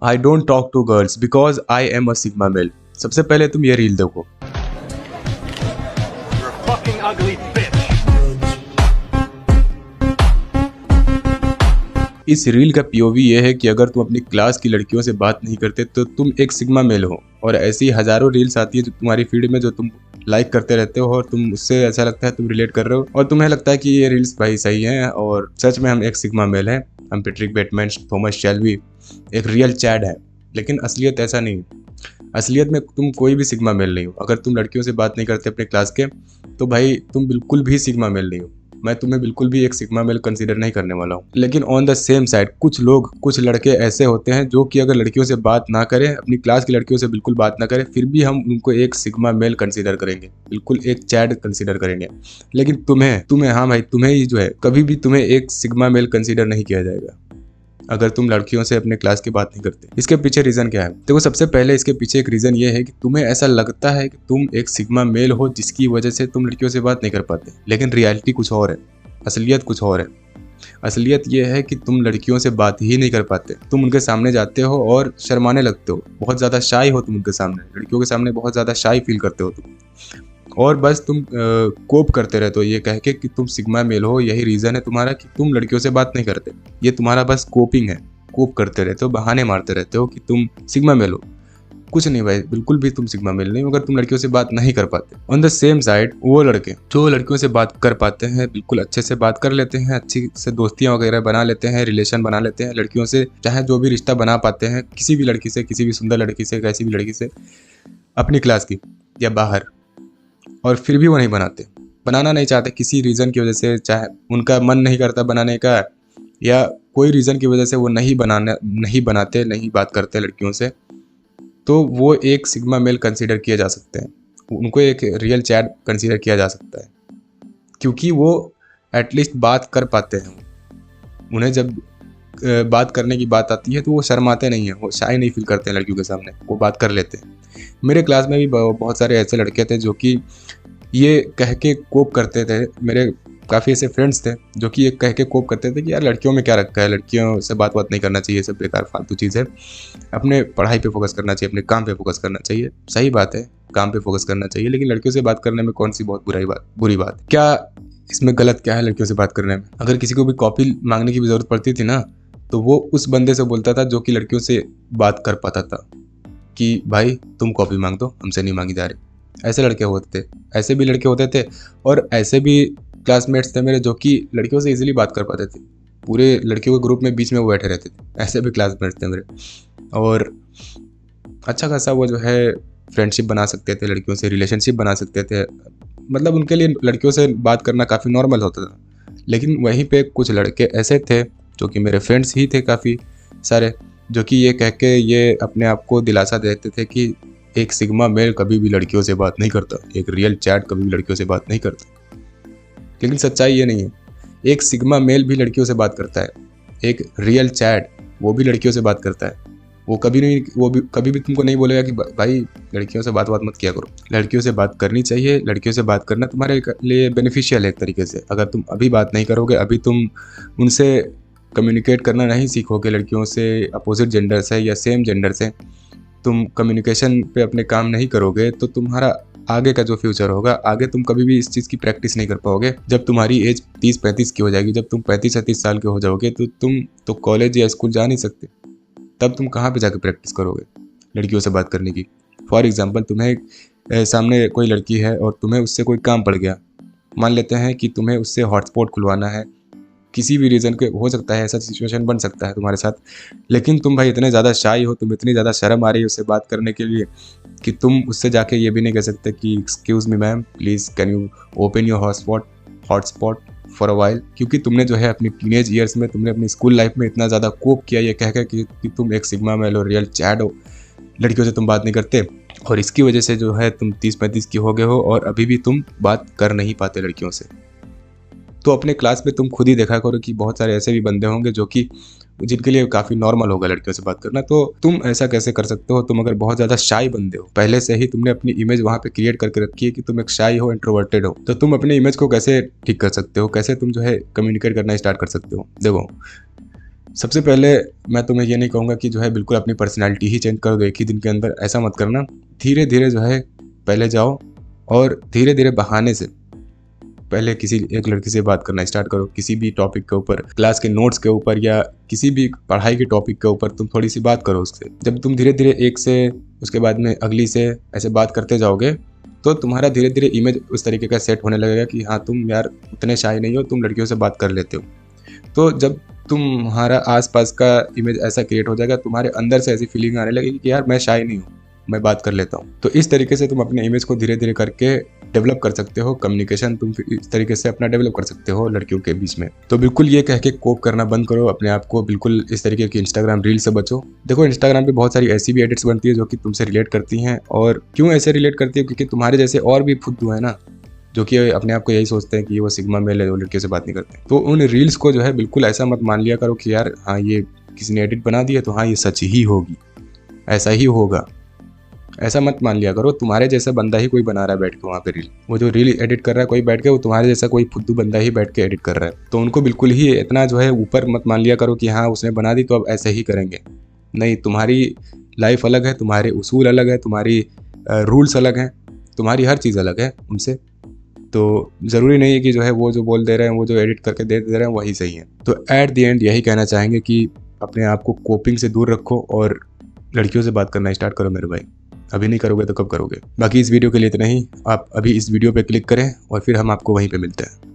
I don't talk to girls because I am a sigma male. सबसे पहले तुम ये रील देखो। You're a fucking ugly bitch. इस रील का पीओवी ये है कि अगर तुम अपनी क्लास की लड़कियों से बात नहीं करते तो तुम एक सिग्मा मेल हो। और ऐसी हजारों रील्स आती है जो तुम्हारी फीड में, जो तुम लाइक करते रहते हो और तुम उससे ऐसा लगता है तुम रिलेट कर रहे हो और तुम्हें लगता है कि ये रील्स भाई सही हैं और सच में हम एक सिग्मा मेल हैं। हम पैट्रिक बेटमैन, थॉमस शेल्बी एक रियल चैड है। लेकिन असलियत ऐसा नहीं है। असलियत में तुम कोई भी सिग्मा मेल नहीं हो। अगर तुम लड़कियों से बात नहीं करते अपने क्लास के तो भाई तुम बिल्कुल भी सिग्मा मेल नहीं हो। मैं तुम्हें बिल्कुल भी एक सिग्मा मेल कंसीडर नहीं करने वाला हूँ। लेकिन ऑन द सेम साइड कुछ लड़के ऐसे होते हैं जो कि अगर लड़कियों से बात ना करें, अपनी क्लास की लड़कियों से बिल्कुल बात ना करें, फिर भी हम उनको एक सिग्मा मेल कंसीडर करेंगे, बिल्कुल एक चैड कंसीडर करेंगे। लेकिन तुम्हें हाँ भाई, तुम्हें ही जो है कभी भी तुम्हें एक सिग्मा मेल कंसीडर नहीं किया जाएगा अगर तुम लड़कियों से अपने क्लास की बात नहीं करते। इसके पीछे रीजन क्या है? देखो, सबसे पहले इसके पीछे एक रीजन ये है कि तुम्हें ऐसा लगता है कि तुम एक सिग्मा मेल हो जिसकी वजह से तुम लड़कियों से बात नहीं कर पाते। लेकिन रियलिटी कुछ और है, असलियत कुछ और है। असलियत ये है कि तुम लड़कियों से बात ही नहीं कर पाते। तुम उनके सामने जाते हो और शर्माने लगते हो, बहुत ज़्यादा शाई हो तुम उनके सामने, लड़कियों के सामने बहुत ज़्यादा शाई फील करते हो तुम। और बस तुम कोप करते रहते हो ये कह के कि तुम सिग्मा मेल हो। यही रीज़न है तुम्हारा कि तुम लड़कियों से बात नहीं करते। ये तुम्हारा बस कोपिंग है। कोप करते रहते हो, बहाने मारते रहते हो कि तुम सिग्मा मेल हो। कुछ नहीं भाई, बिल्कुल भी तुम सिग्मा मेल नहीं हो अगर तुम लड़कियों से बात नहीं कर पाते। ऑन द सेम साइड वो लड़के जो लड़कियों से बात कर पाते हैं, बिल्कुल अच्छे से बात कर लेते हैं, अच्छी से दोस्तियां वगैरह बना लेते हैं, रिलेशन बना लेते हैं लड़कियों से, चाहे जो भी रिश्ता बना पाते हैं किसी भी लड़की से, किसी भी सुंदर लड़की से, कैसी भी लड़की से, अपनी क्लास की या बाहर, और फिर भी वो नहीं बनाना नहीं चाहते किसी रीज़न की वजह से, चाहे उनका मन नहीं करता बनाने का या कोई रीज़न की वजह से वो नहीं बनाते, नहीं बात करते लड़कियों से, तो वो एक सिग्मा मेल कंसीडर किए जा सकते हैं। उनको एक रियल चैट कंसीडर किया जा सकता है क्योंकि वो एटलीस्ट बात कर पाते हैं। उन्हें जब बात करने की बात आती है तो वो शर्माते नहीं हैं, वो शाय नहीं फील करते हैं लड़कियों के सामने, वो बात कर लेते हैं। मेरे क्लास में भी बहुत सारे ऐसे लड़के थे जो कि ये कह के कोप करते थे। मेरे काफ़ी ऐसे फ्रेंड्स थे जो कि ये कह के कोप करते थे कि यार लड़कियों में क्या रखा है, लड़कियों से बात नहीं करना चाहिए, सब बेकार फालतू चीज़ है, अपने पढ़ाई पे फोकस करना चाहिए, अपने काम पे फोकस करना चाहिए। सही बात है, काम पे फोकस करना चाहिए, लेकिन लड़कियों से बात करने में कौन सी बहुत बुरी बात? क्या इसमें गलत क्या है लड़कियों से बात करने में? अगर किसी को भी कॉपी मांगने की भी ज़रूरत पड़ती थी ना, तो वो उस बंदे से बोलता था जो कि लड़कियों से बात कर पाता था कि भाई तुम कॉपी मांग दो, हमसे नहीं मांगी जा रही। ऐसे लड़के होते थे, ऐसे भी लड़के होते थे और ऐसे भी क्लासमेट्स थे मेरे जो कि लड़कियों से इजीली बात कर पाते थे। पूरे लड़कियों के ग्रुप में बीच में वो बैठे रहते थे। ऐसे भी क्लासमेट्स थे मेरे और अच्छा खासा वो जो है फ्रेंडशिप बना सकते थे लड़कियों से, रिलेशनशिप बना सकते थे। मतलब उनके लिए लड़कियों से बात करना काफ़ी नॉर्मल होता था। लेकिन वहीं पे कुछ लड़के ऐसे थे जो कि मेरे फ्रेंड्स ही थे काफ़ी सारे, जो कि ये कह के ये अपने आप को दिलासा देते थे कि एक सिग्मा मेल कभी भी लड़कियों से बात नहीं करता, एक रियल चैट कभी भी लड़कियों से बात नहीं करता। लेकिन सच्चाई ये नहीं है। एक सिग्मा मेल भी लड़कियों से बात करता है, एक रियल चैट वो भी लड़कियों से बात करता है। वो कभी भी तुमको नहीं बोलेगा कि भाई लड़कियों से बात मत किया करो। लड़कियों से बात करनी चाहिए। लड़कियों से बात करना तुम्हारे लिए बेनिफिशियल है एक तरीके से। अगर तुम अभी बात नहीं करोगे, अभी तुम उनसे कम्युनिकेट करना नहीं सीखोगे, लड़कियों से, अपोजिट जेंडर से या सेम जेंडर से तुम कम्युनिकेशन पे अपने काम नहीं करोगे, तो तुम्हारा आगे का जो फ्यूचर होगा, आगे तुम कभी भी इस चीज़ की प्रैक्टिस नहीं कर पाओगे। जब तुम्हारी एज 30-35 की हो जाएगी, जब तुम 35-36 साल के हो जाओगे, तो तुम तो कॉलेज या स्कूल जा नहीं सकते। तब तुम कहाँ पे जाकर प्रैक्टिस करोगे लड़कियों से बात करने की? फॉर एग्जांपल, तुम्हें सामने कोई लड़की है और तुम्हें उससे कोई काम पड़ गया। मान लेते हैं कि तुम्हें उससे हॉटस्पॉट खुलवाना है, किसी भी रीज़न के हो सकता है, ऐसा सिचुएशन बन सकता है तुम्हारे साथ। लेकिन तुम भाई इतने ज़्यादा शाई हो, तुम इतनी ज़्यादा शर्म आ रही है उससे बात करने के लिए कि तुम उससे जाके ये भी नहीं कह सकते कि excuse me ma'am, please can you open your hotspot for a while. क्योंकि तुमने जो है अपनी टीनेज ईयर्स में, तुमने अपनी स्कूल लाइफ में इतना ज़्यादा कोप किया ये कह कर कि तुम एक सिग्मा मेल हो, रियल चैट हो, लड़कियों से तुम बात नहीं करते, और इसकी वजह से जो है तुम 30-35 की हो गए हो और अभी भी तुम बात कर नहीं पाते लड़कियों से। तो अपने क्लास में तुम खुद ही देखा करो कि बहुत सारे ऐसे भी बंदे होंगे जो कि जिनके लिए काफ़ी नॉर्मल होगा लड़कियों से बात करना। तो तुम ऐसा कैसे कर सकते हो? तुम अगर बहुत ज़्यादा शाई बंदे हो, पहले से ही तुमने अपनी इमेज वहाँ पे क्रिएट करके रखी है कि तुम एक शाई हो, इंट्रोवर्टेड हो, तो तुम अपनी इमेज को कैसे ठीक कर सकते हो? कैसे तुम जो है कम्युनिकेट करना स्टार्ट कर सकते हो? देखो, सबसे पहले मैं तुम्हें ये नहीं कहूँगा कि जो है बिल्कुल अपनी पर्सनैलिटी ही चेंज कर दो एक ही दिन के अंदर, ऐसा मत करना। धीरे धीरे जो है पहले जाओ और धीरे धीरे बहाने से पहले किसी एक लड़की से बात करना स्टार्ट करो, किसी भी टॉपिक के ऊपर, क्लास के नोट्स के ऊपर या किसी भी पढ़ाई के टॉपिक के ऊपर तुम थोड़ी सी बात करो उससे। जब तुम धीरे धीरे एक से, उसके बाद में अगली से ऐसे बात करते जाओगे तो तुम्हारा धीरे धीरे इमेज उस तरीके का सेट होने लगेगा कि हाँ तुम यार उतने शाय नहीं हो, तुम लड़कियों से बात कर लेते हो। तो जब तुम्हारा आसपास का इमेज ऐसा क्रिएट हो जाएगा, तुम्हारे अंदर से ऐसी फीलिंग आने लगेगी कि यार मैं शाय नहीं हूँ, मैं बात कर लेता हूँ। तो इस तरीके से तुम अपने इमेज को धीरे धीरे करके डेवलप कर सकते हो। कम्युनिकेशन तुम इस तरीके से अपना डेवलप कर सकते हो लड़कियों के बीच में। तो बिल्कुल ये कह के कोप करना बंद करो अपने आप को, बिल्कुल इस तरीके की इंस्टाग्राम रील से बचो। देखो इंस्टाग्राम पे बहुत सारी ऐसी भी एडिट्स बनती है जो कि तुमसे रिलेट करती हैं। और क्यों ऐसे रिलेट करती है? क्योंकि तुम्हारे जैसे और भी फुद्दू है ना, जो कि अपने आप को यही सोचते हैं कि वो सिग्मा मेल है, वो लड़कियों से बात नहीं करते। तो उन रील्स को जो है बिल्कुल ऐसा मत मान लिया करो कि यार हाँ ये किसी ने एडिट बना दिया तो हाँ ये सच ही होगी, ऐसा ही होगा। ऐसा मत मान लिया करो। तुम्हारे जैसा बंदा ही कोई बना रहा है बैठ के वहाँ पे रील। वो जो रील एडिट कर रहा है कोई बैठ के, वो तुम्हारे जैसा कोई फुद्दू बंदा ही बैठ के एडिट कर रहा है। तो उनको बिल्कुल ही इतना जो है ऊपर मत मान लिया करो कि हाँ उसने बना दी तो अब ऐसे ही करेंगे। नहीं, तुम्हारी लाइफ अलग है, तुम्हारे उसूल अलग है, तुम्हारी रूल्स अलग हैं, तुम्हारी हर चीज़ अलग है उनसे। तो ज़रूरी नहीं है कि जो है वो जो बोल दे रहे हैं, वो जो एडिट करके दे रहे हैं वही सही है। तो एट द एंड यही कहना चाहेंगे कि अपने आप को कोपिंग से दूर रखो और लड़कियों से बात करना स्टार्ट करो मेरे भाई। अभी नहीं करोगे तो कब करोगे? बाकी इस वीडियो के लिए इतना ही। आप अभी इस वीडियो पे क्लिक करें और फिर हम आपको वहीं पे मिलते हैं।